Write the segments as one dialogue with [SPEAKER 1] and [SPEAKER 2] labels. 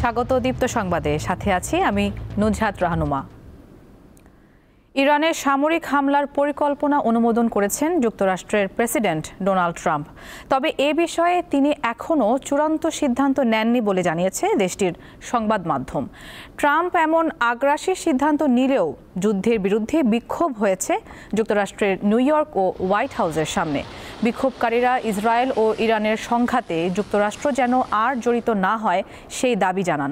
[SPEAKER 1] স্বাগত দীপ্ত সংবাদে, সাথে আছি আমি নুজহাত রাহনুমা। ইরানের সামরিক হামলার পরিকল্পনা অনুমোদন করেছেন যুক্তরাষ্ট্রের প্রেসিডেন্ট ডোনাল্ড ট্রাম্প। তবে এ বিষয়ে তিনি এখনও চূড়ান্ত সিদ্ধান্ত নেননি বলে জানিয়েছে দেশটির সংবাদ মাধ্যম। ট্রাম্প এমন আগ্রাসী সিদ্ধান্ত নিলেও যুদ্ধের বিরুদ্ধে বিক্ষোভ হয়েছে যুক্তরাষ্ট্রের নিউ ইয়র্ক ও হোয়াইট হাউসের সামনে। বিক্ষোভকারীরা ইসরায়েল ও ইরানের সংঘাতে যুক্তরাষ্ট্র যেন আর জড়িত না হয় সেই দাবি জানান।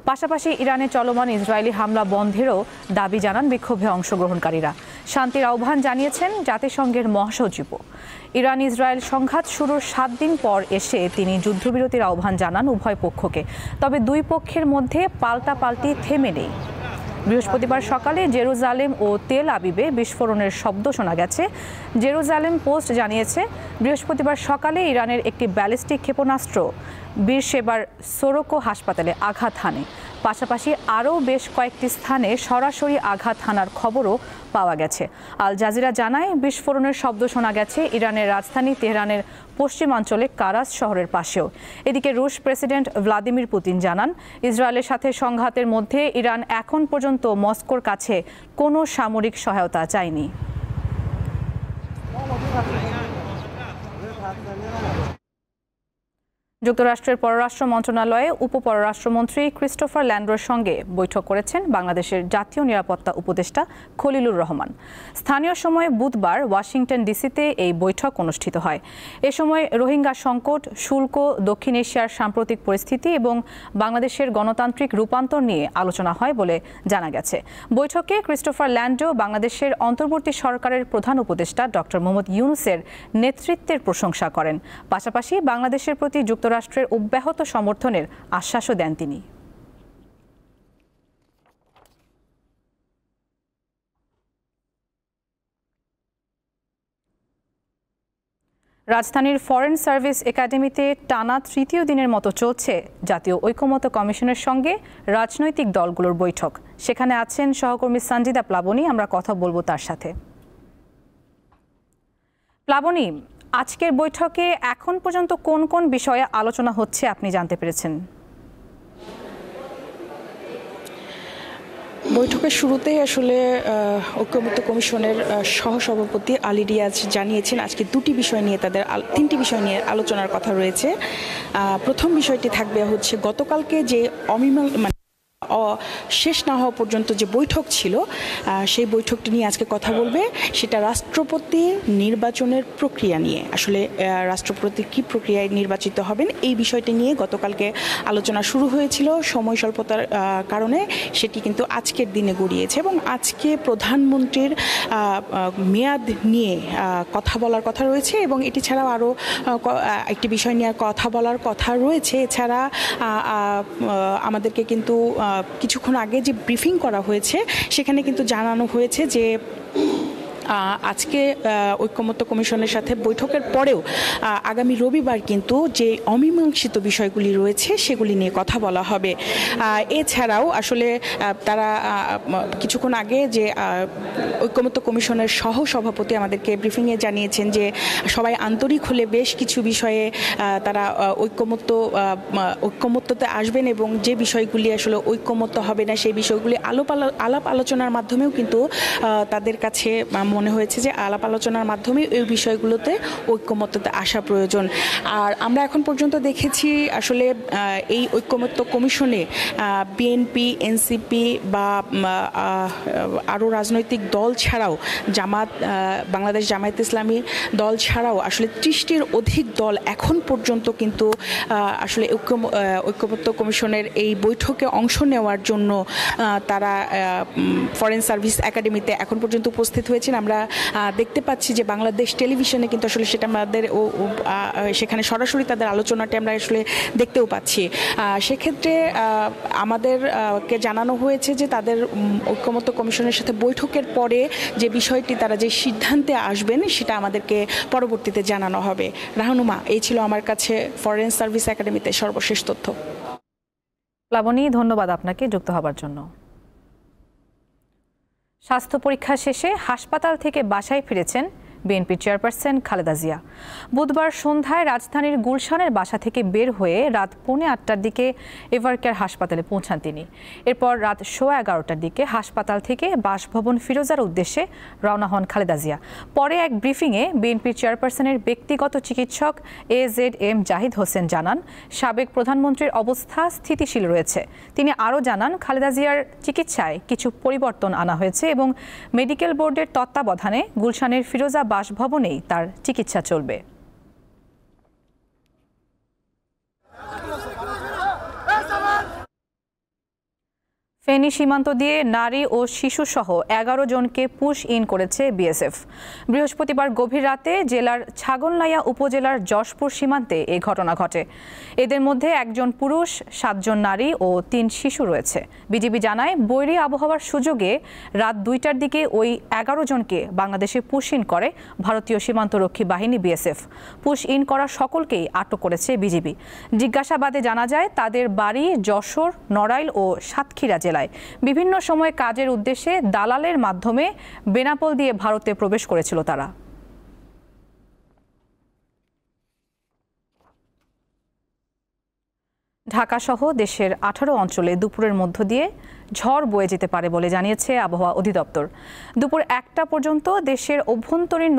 [SPEAKER 1] পাশাপাশি ইরানে চলমান ইসরায়েলি হামলা বন্ধেরও দাবি জানান বিক্ষোভে অংশগ্রহণকারীরা। শান্তির আহ্বান জানিয়েছেন জাতিসংঘের মহাসচিবও। ইরান ইসরায়েল সংঘাত শুরুর 7 দিন পর এসে তিনি যুদ্ধবিরতির আহ্বান জানান উভয় পক্ষকে। তবে দুই পক্ষের মধ্যে পাল্টাপাল্টি থেমে নেই। বৃহস্পতিবার সকালে জেরুজালেম ও তেল আবিবে বিস্ফোরণের শব্দ শোনা গেছে। জেরুজালেম পোস্ট জানিয়েছে, বৃহস্পতিবার সকালে ইরানের একটি ব্যালিস্টিক ক্ষেপণাস্ত্র বীরশেবার সোরোকো হাসপাতালে আঘাত হানে। পাশাপাশি আরও বেশ কয়েকটি স্থানে সরাসরি আঘাত হানার খবরও পাওয়া গেছে। আল জাজিরা জানায়, বিস্ফোরণের শব্দ শোনা গেছে ইরানের রাজধানী তেহরানের পশ্চিমাঞ্চলে কারাস শহরের পাশেও। এদিকে রুশ প্রেসিডেন্ট ভ্লাদিমির পুতিন জানান, ইসরায়েলের সাথে সংঘাতের মধ্যে ইরান এখন পর্যন্ত মস্কোর কাছে কোনো সামরিক সহায়তা চায়নি। যুক্তরাষ্ট্রের পররাষ্ট্র মন্ত্রণালয়ে উপপররাষ্ট্রমন্ত্রী ক্রিস্টোফার ল্যান্ডোর সঙ্গে বৈঠক করেছেন বাংলাদেশের জাতীয় নিরাপত্তা উপদেষ্টা খলিলুর রহমান। স্থানীয় সময়ে বুধবার ওয়াশিংটন ডিসিতে এই বৈঠক অনুষ্ঠিত হয়। এ সময় রোহিঙ্গা সংকট, শুল্ক, দক্ষিণ এশিয়ার সাম্প্রতিক পরিস্থিতি এবং বাংলাদেশের গণতান্ত্রিক রূপান্তর নিয়ে আলোচনা হয় বলে জানা গেছে। বৈঠকে ক্রিস্টোফার ল্যান্ডো বাংলাদেশের অন্তর্বর্তী সরকারের প্রধান উপদেষ্টা ডক্টর মোহাম্মদ ইউনূসের নেতৃত্বের প্রশংসা করেন। পাশাপাশি বাংলাদেশের প্রতি যুক্তরাষ্ট্রের অব্যাহত সমর্থনের আশ্বাসও দেন তিনি। রাজধানীর ফরেন সার্ভিস একাডেমিতে টানা তৃতীয় দিনের মতো চলছে জাতীয় ঐকমত্য কমিশনের সঙ্গে রাজনৈতিক দলগুলোর বৈঠক। সেখানে আছেন সহকর্মী সঞ্জিদা প্লাবনী, আমরা কথা বলবো তার সাথে। প্লাবনী, আজকের বৈঠকে এখন পর্যন্ত কোন কোন বিষয়ে আলোচনা হচ্ছে আপনি জানতে পেরেছেন?
[SPEAKER 2] বৈঠকের শুরুতেই আসলে ঐকমত্য কমিশনের সহসভাপতি আলী রিয়াজ জানিয়েছেন আজকে তিনটি বিষয় নিয়ে আলোচনার কথা রয়েছে। প্রথম বিষয়টি থাকবে হচ্ছে গতকালকে যে শেষ না হওয়া পর্যন্ত যে বৈঠক ছিল সেই বৈঠকটি নিয়ে আজকে কথা বলবে। সেটা রাষ্ট্রপতি নির্বাচনের প্রক্রিয়া নিয়ে, আসলে রাষ্ট্রপতি কি প্রক্রিয়ায় নির্বাচিত হবেন এই বিষয়টি নিয়ে গতকালকে আলোচনা শুরু হয়েছিল। সময় স্বল্পতার কারণে সেটি কিন্তু আজকের দিনে গড়িয়েছে এবং আজকে প্রধানমন্ত্রীর মেয়াদ নিয়ে কথা বলার কথা রয়েছে এবং এটি ছাড়াও আরও একটি বিষয় নিয়ে কথা বলার কথা রয়েছে। এছাড়া আমাদেরকে কিন্তু কিছুক্ষণ আগে যে ব্রিফিং করা হয়েছে সেখানে কিন্তু জানানো হয়েছে যে আজকে ঐকমত্য কমিশনের সাথে বৈঠকের পরেও আগামী রবিবার কিন্তু যে অমীমাংসিত বিষয়গুলি রয়েছে সেগুলি নিয়ে কথা বলা হবে। এছাড়াও আসলে তারা কিছুক্ষণ আগে যে ঐকমত্য কমিশনের সহসভাপতি আমাদেরকে ব্রিফিংয়ে জানিয়েছেন যে সবাই আন্তরিক হলে বেশ কিছু বিষয়ে তারা ঐকমত্যতে আসবেন এবং যে বিষয়গুলি আসলে ঐকমত্য হবে না সেই বিষয়গুলি আলাপ আলোচনার মাধ্যমেও কিন্তু তাদের কাছে মনে হয়েছে যে আলাপ আলোচনার মাধ্যমে এই বিষয়গুলোতে ঐকমত্যতে আসা প্রয়োজন। আর আমরা এখন পর্যন্ত দেখেছি আসলে এই ঐকমত্য কমিশনে বিএনপি, এনসিপি বা আরও রাজনৈতিক দল ছাড়াও বাংলাদেশ জামায়াত ইসলামী দল ছাড়াও আসলে 30টির অধিক দল এখন পর্যন্ত কিন্তু আসলে ঐকমত্য কমিশনের এই বৈঠকে অংশ নেওয়ার জন্য তারা ফরেন সার্ভিস একাডেমিতে এখন পর্যন্ত উপস্থিত হয়েছেন। আমরা দেখতে পাচ্ছি যে বাংলাদেশ টেলিভিশনে কিন্তু আসলে সেটা আমাদের সেখানে সরাসরি তাদের আলোচনাটি আমরা আসলে দেখতেও পাচ্ছি। সেক্ষেত্রে আমাদেরকে জানানো হয়েছে যে তাদের ঐকমত্য কমিশনের সাথে বৈঠকের পরে যে বিষয়টি তারা যে সিদ্ধান্তে আসবেন সেটা আমাদেরকে পরবর্তীতে জানানো হবে। রাহনুমা, এই ছিল আমার কাছে ফরেন সার্ভিস একাডেমিতে সর্বশেষ তথ্য।
[SPEAKER 1] প্লাবনী, ধন্যবাদ আপনাকে যুক্ত হবার জন্য। স্বাস্থ্য পরীক্ষা শেষে হাসপাতাল থেকে বাসায় ফিরেছেন বিএনপি চেয়ারপারসন খালেদা জিয়া। বুধবার সন্ধ্যায় রাজধানীর গুলশানের বাসা থেকে বের হয়ে রাত 8:45টার দিকে এভারকেয়ার হাসপাতালে পৌঁছান তিনি। এরপর রাত 11:15টার দিকে হাসপাতাল থেকে বাসভবন ফিরোজার উদ্দেশ্যে রওনা হন খালেদা জিয়া। পরে এক ব্রিফিংয়ে বিএনপি চেয়ারপারসনের ব্যক্তিগত চিকিৎসক AZM জাহিদ হোসেন জানান, সাবেক প্রধানমন্ত্রীর অবস্থা স্থিতিশীল রয়েছে। তিনি আরও জানান, খালেদা জিয়ার চিকিৎসায় কিছু পরিবর্তন আনা হয়েছে এবং মেডিকেল বোর্ডের তত্ত্বাবধানে গুলশানের ফিরোজা বাসভবনেই তার চিকিৎসা চলবে। ফেনী সীমান্ত দিয়ে নারী ও শিশু সহ 11 জনকে পুশ ইন করেছে বিএসএফ। বৃহস্পতিবার গভীর রাতে জেলার ছাগলনাইয়া উপজেলার যশপুর সীমান্তে এই ঘটনা ঘটে। এদের মধ্যে 1 জন পুরুষ, 7 জন নারী ও 3 শিশু রয়েছে। বিজিবি জানায়, বৈরী আবহাওয়ার সুযোগে রাত 2টার দিকে ওই 11 জনকে বাংলাদেশে পুশ ইন করে ভারতীয় সীমান্তরক্ষী বাহিনী বিএসএফ। পুশ ইন করা সকলকেই আটক করেছে বিজিবি। জিজ্ঞাসাবাদে জানা যায়, তাদের বাড়ি যশোর, নড়াইল ও সাতক্ষীরা জেলায়। বিভিন্ন সময় কাজের উদ্দেশ্যে দালালের মাধ্যমে বেনাপোল দিয়ে ভারতে প্রবেশ করেছিল তারা। ঢাকা সহ দেশের 18 অঞ্চলে দুপুরের মধ্য দিয়ে ঝড় বয়ে যেতে পারে বলে জানিয়েছে আবহাওয়া অধিদপ্তর। দুপুর 1টা পর্যন্ত দেশের অভ্যন্তরীণ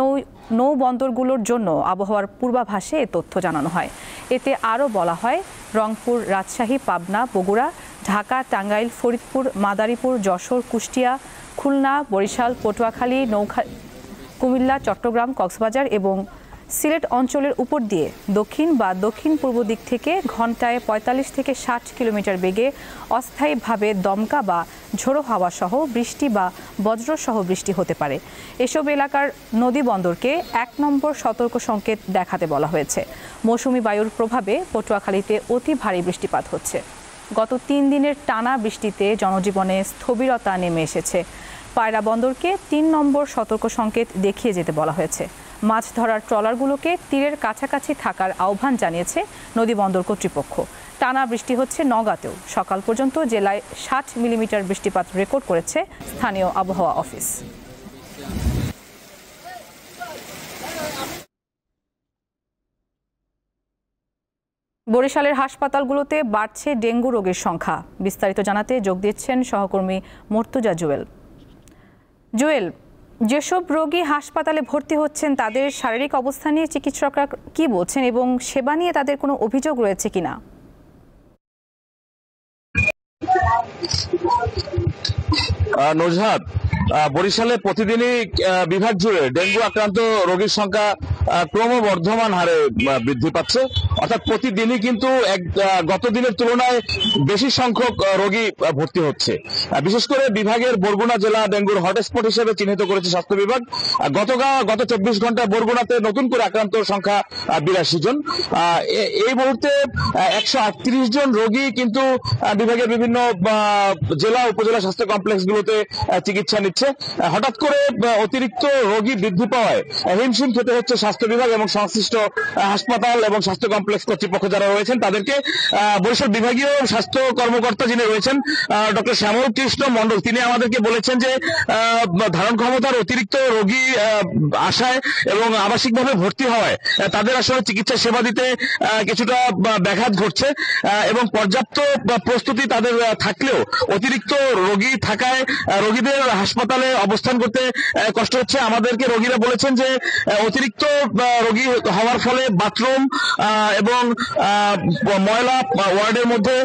[SPEAKER 1] নৌবন্দরগুলোর জন্য আবহাওয়ার পূর্বাভাসে এ তথ্য জানানো হয়। এতে আরও বলা হয়, রংপুর, রাজশাহী, পাবনা, বগুড়া, ঢাকা, টাঙ্গাইল, ফরিদপুর, মাদারীপুর, যশোর, কুষ্টিয়া, খুলনা, বরিশাল, পটুয়াখালী, কুমিল্লা, চট্টগ্রাম, কক্সবাজার এবং সিলেট অঞ্চলের উপর দিয়ে দক্ষিণ বা দক্ষিণ পূর্ব দিক থেকে ঘন্টায় 45 থেকে 60 কিলোমিটার বেগে অস্থায়ীভাবে দমকা বা ঝোড়ো হাওয়া সহ বৃষ্টি বা বজ্রসহ বৃষ্টি হতে পারে। এসব এলাকার নদী বন্দরকে 1 নম্বর সতর্ক সংকেত দেখাতে বলা হয়েছে। মৌসুমি বায়ুর প্রভাবে পটুয়াখালীতে অতি ভারী বৃষ্টিপাত হচ্ছে। গত 3 দিনের টানা বৃষ্টিতে জনজীবনে স্থবিরতা নেমে এসেছে। পায়রা বন্দরকে 3 নম্বর সতর্ক সংকেত দেখিয়ে যেতে বলা হয়েছে। মাছ ধরার ট্রলারগুলোকে তীরের কাছাকাছি থাকার আহ্বান জানিয়েছে নদী বন্দর কর্তৃপক্ষ। টানা বৃষ্টি হচ্ছে নওগাঁতেও। সকাল পর্যন্ত জেলায় 60 মিলিমিটার বৃষ্টিপাত রেকর্ড করেছে স্থানীয় আবহাওয়া অফিস। বরিশালের হাসপাতালগুলোতে বাড়ছে ডেঙ্গু রোগীর সংখ্যা। বিস্তারিত জানাতে যোগ দিচ্ছেন সহকর্মী মর্তুজা জুয়েল। জুয়েল, যেসব রোগী হাসপাতালে ভর্তি হচ্ছেন তাদের শারীরিক অবস্থা নিয়ে চিকিৎসকরা কি বলছেন এবং সেবা নিয়ে তাদের কোনো অভিযোগ রয়েছে কিনা?
[SPEAKER 3] নজহাত, বরিশালে প্রতিদিনই বিভাগ জুড়ে ডেঙ্গু আক্রান্ত রোগীর সংখ্যা ক্রমবর্ধমান হারে বৃদ্ধি পাচ্ছে। অর্থাৎ প্রতিদিনই কিন্তু গত দিনের তুলনায় বেশি সংখ্যক রোগী ভর্তি হচ্ছে। বিশেষ করে বিভাগের বরগুনা জেলা ডেঙ্গুর হটস্পট হিসেবে চিহ্নিত করেছে স্বাস্থ্য বিভাগ। গত 24 ঘন্টায় বরগুনাতে নতুন করে আক্রান্ত সংখ্যা 82 জন। এই মুহূর্তে 138 জন রোগী কিন্তু বিভাগের বিভিন্ন জেলা উপজেলা স্বাস্থ্য কমপ্লেক্সগুলোতে চিকিৎসা নিচ্ছে। হঠাৎ করে অতিরিক্ত রোগী বৃদ্ধি পাওয়ায় হিমশিম খেতে হচ্ছে স্বাস্থ্য বিভাগ এবং সংশ্লিষ্ট হাসপাতাল এবং স্বাস্থ্য কমপ্লেক্স কর্তৃপক্ষ যারা রয়েছেন তাদেরকে। বরিশাল বিভাগীয় স্বাস্থ্য কর্মকর্তা যিনি রয়েছেন ডক্টর শ্যামল কৃষ্ণ মণ্ডল, তিনি আমাদেরকে বলেছেন যে ধারণ ক্ষমতার অতিরিক্ত রোগী আসায় এবং আবাসিকভাবে ভর্তি হওয়ায় তাদের আসলে চিকিৎসা সেবা দিতে কিছুটা ব্যাঘাত ঘটছে এবং পর্যাপ্ত প্রস্তুতি তাদের থাকলেও অতিরিক্ত রোগী থাকায় রোগীদের হাসপাতালে অবস্থান করতে কষ্ট হচ্ছে। আমাদেরকে রোগীরা বলেছেন যে অতিরিক্ত রোগী হওয়ার ফলে বাথরুম এবং ময়লা ওয়ার্ডের মধ্যে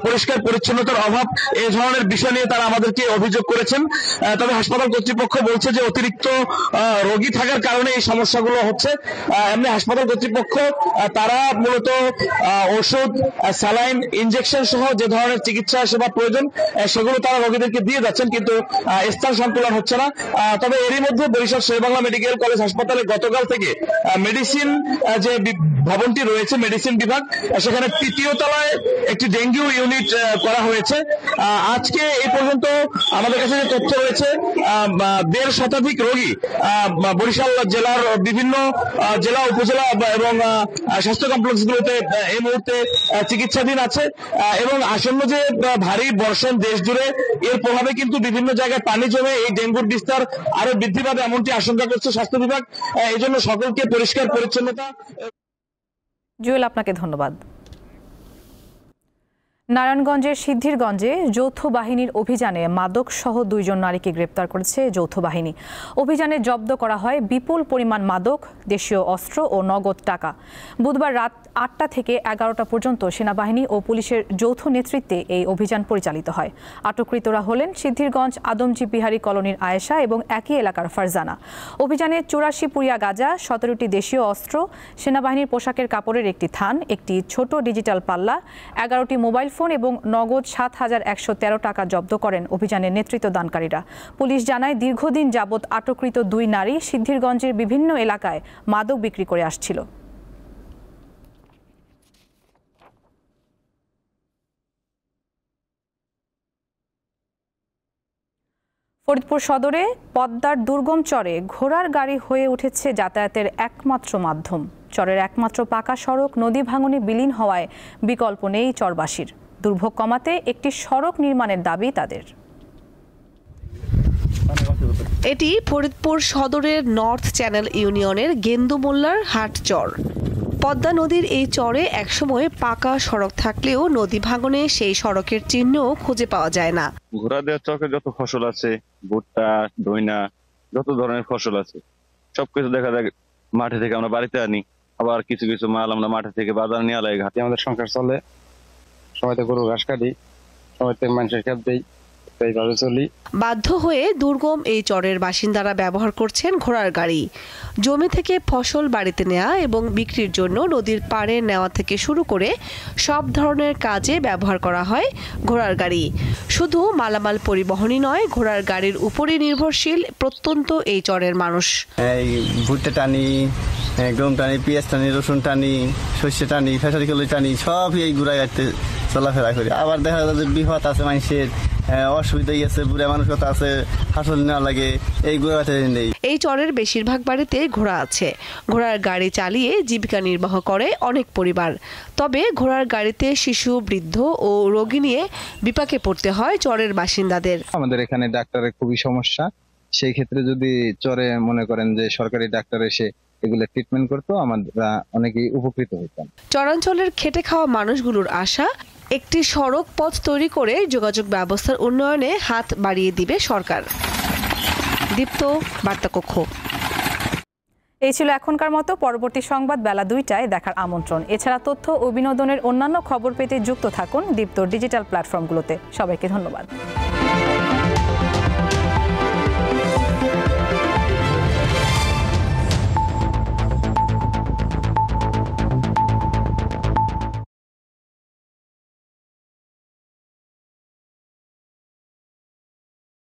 [SPEAKER 3] পরিষ্কার পরিচ্ছন্নতার অভাব, এই ধরনের বিষয় নিয়ে তারা আমাদেরকে অভিযোগ করেছেন। তবে হাসপাতাল কর্তৃপক্ষ বলছে যে অতিরিক্ত রোগী থাকার কারণে এই সমস্যাগুলো হচ্ছে। এমনি হাসপাতাল কর্তৃপক্ষ তারা মূলত ওষুধ, স্যালাইন, ইনজেকশন সহ যে ধরনের চিকিৎসা সেবা প্রয়োজন সেগুলো তারা রোগীদেরকে দিয়ে যাচ্ছেন, কিন্তু স্থান সংকুলন হচ্ছে না। তবে এরই মধ্যে বরিশাল শেরেবাংলা মেডিকেল কলেজ হাসপাতালে গতকাল থেকে মেডিসিন যে ভবনটি রয়েছে, মেডিসিন বিভাগ, সেখানে 3য় তলায় একটি ডেঙ্গু ইউনিট করা হয়েছে। আজকে এই পর্যন্ত আমাদের কাছে যে তথ্য রয়েছে 1.5 শতাধিক রোগী বরিশাল জেলার বিভিন্ন জেলা উপজেলা এবং স্বাস্থ্য কমপ্লেক্সগুলোতে এই মুহূর্তে চিকিৎসাধীন আছে এবং আসন্ন যে ভারী বর্ষণ দেশ জুড়ে, এর প্রভাবে কিন্তু বিভিন্ন জায়গায় পানি জমে এই ডেঙ্গুর বিস্তার আরো বৃদ্ধি পাবে এমনটি আশঙ্কা করছে স্বাস্থ্য বিভাগ। এই জন্য সকলকে পরিষ্কার পরিচ্ছন্নতা।
[SPEAKER 1] জুয়েল, আপনাকে ধন্যবাদ। নারায়ণগঞ্জের সিদ্ধিরগঞ্জে যৌথ বাহিনীর অভিযানে মাদক সহ 2 জন নারীকে গ্রেপ্তার করেছে যৌথ বাহিনী। অভিযানে জব্দ করা হয় বিপুল পরিমাণ মাদক, দেশীয় অস্ত্র ও নগদ টাকা। বুধবার রাত 8টা থেকে 11টা পর্যন্ত সেনাবাহিনী ও পুলিশের যৌথ নেতৃত্বে এই অভিযান পরিচালিত হয়। আটককৃতরা হলেন সিদ্ধিরগঞ্জ আদমজি বিহারী কলোনির আয়েশা এবং একই এলাকার ফারজানা। অভিযানে 84 পুরিয়া গাঁজা, 17টি দেশীয় অস্ত্র, সেনাবাহিনীর পোশাকের কাপড়ের একটি থান, একটি ছোট ডিজিটাল পাল্লা, 11টি মোবাইল ফোন এবং নগদ 7,113 টাকা জব্দ করেন অভিযানের নেতৃত্বদানকারীরা। পুলিশ জানায়, দীর্ঘদিন যাবৎ আটককৃত 2 নারী সিদ্ধিরগঞ্জের বিভিন্ন এলাকায় মাদক বিক্রি করে আসছিল। ফরিদপুর সদরে পদ্মার দুর্গম চরে ঘোড়ার গাড়ি হয়ে উঠেছে যাতায়াতের একমাত্র মাধ্যম। চরের একমাত্র পাকা সড়ক নদী ভাঙনে বিলীন হওয়ায় বিকল্প নেই চরবাসীর। দুর্ভোগ কমাতে একটি সড়ক নির্মাণের দাবি তাদের।
[SPEAKER 4] এটি ফরিদপুর সদরের নর্থ চ্যানেল ইউনিয়নের গেন্দুমোল্লার হাট চর। পদ্মা নদীর এই চরে একসময় পাকা সড়ক থাকলেও নদী ভাঙনে সেই সড়কের চিহ্নও খুঁজে পাওয়া যায় না।
[SPEAKER 5] ঘোড়া দেওয়ার চকে যত ফসল আছে, ভুট্টা, দইনা, যত ধরনের ফসল আছে সবকিছু দেখা যায় মাঠে থেকে আমরা বাড়িতে আনি, আবার কিছু কিছু মাল আমরা মাঠে থেকে বাজার নিয়ে আলাই ঘাটে। আমাদের সংসার চলে, সময়তে গরু ঘাস কাটি, সময়তে মানুষের খেত দেই, এইভাবে চলি।
[SPEAKER 4] বাধ্য হয়ে দুর্গম এই চরের বাসিন্দারা ব্যবহার করছেন ঘোড়ার গাড়ি। জমি থেকে ফসল বাড়িতে নেওয়া এবং বিক্রির জন্য নদীর পাড়ে নেওয়া থেকে শুরু করে সব ধরনের কাজে ব্যবহার করা হয় ঘোড়ার গাড়ি। শুধু মালামাল পরিবহনই নয়, ঘোড়ার গাড়ির উপরই নির্ভরশীল প্রত্যন্ত এই চরের মানুষ।
[SPEAKER 6] এই ভুট্টা টানি, গম টানি, পেঁয়াজ টানি, রসুন টানি, সর্ষে টানি, খেসারি কলি টানি, সবই এই ঘোড়া গাড়িতে চলাফেরা করি। আবার দেখা যায় যে বিপদ আছে, মানুষের অসুবিধা আছে, বুড়া মানুষ কথা আছে, হাসল নেওয়া লাগে, এই ঘোড়াতে নেই।
[SPEAKER 4] এই চরের বেশিরভাগ বাড়িতে ঘোড়া আছে। ঘোড়ার গাড়ি চালিয়ে জীবিকা নির্বাহ করে অনেক পরিবার। তবে ঘোড়ার গাড়িতে শিশু, বৃদ্ধ ও রোগী নিয়ে বিপাকে পড়তে হয় চরের বাসিন্দাদের।
[SPEAKER 7] আমাদের এখানে ডাক্তারের খুবই সমস্যা। সেই ক্ষেত্রে যদি চরে মনে করেন যে সরকারি ডাক্তার এসে এগুলো ট্রিটমেন্ট করতো, আমরা অনেকেই উপকৃত হতাম।
[SPEAKER 4] চরাঞ্চলের খেটে খাওয়া মানুষগুলোর আশা, একটি সড়ক পথ তৈরি করে যোগাযোগ ব্যবস্থার উন্নয়নে হাত বাড়িয়ে দিবে সরকার। দীপ্ত, বার্তাকক্ষ।
[SPEAKER 1] এই ছিল এখনকার মতো। পরবর্তী সংবাদ বেলা 2টায় দেখার আমন্ত্রণ। এছাড়া তথ্য ও বিনোদনের অন্যান্য খবর পেতে যুক্ত থাকুন দীপ্তর ডিজিটাল প্ল্যাটফর্মগুলোতে। সবাইকে ধন্যবাদ।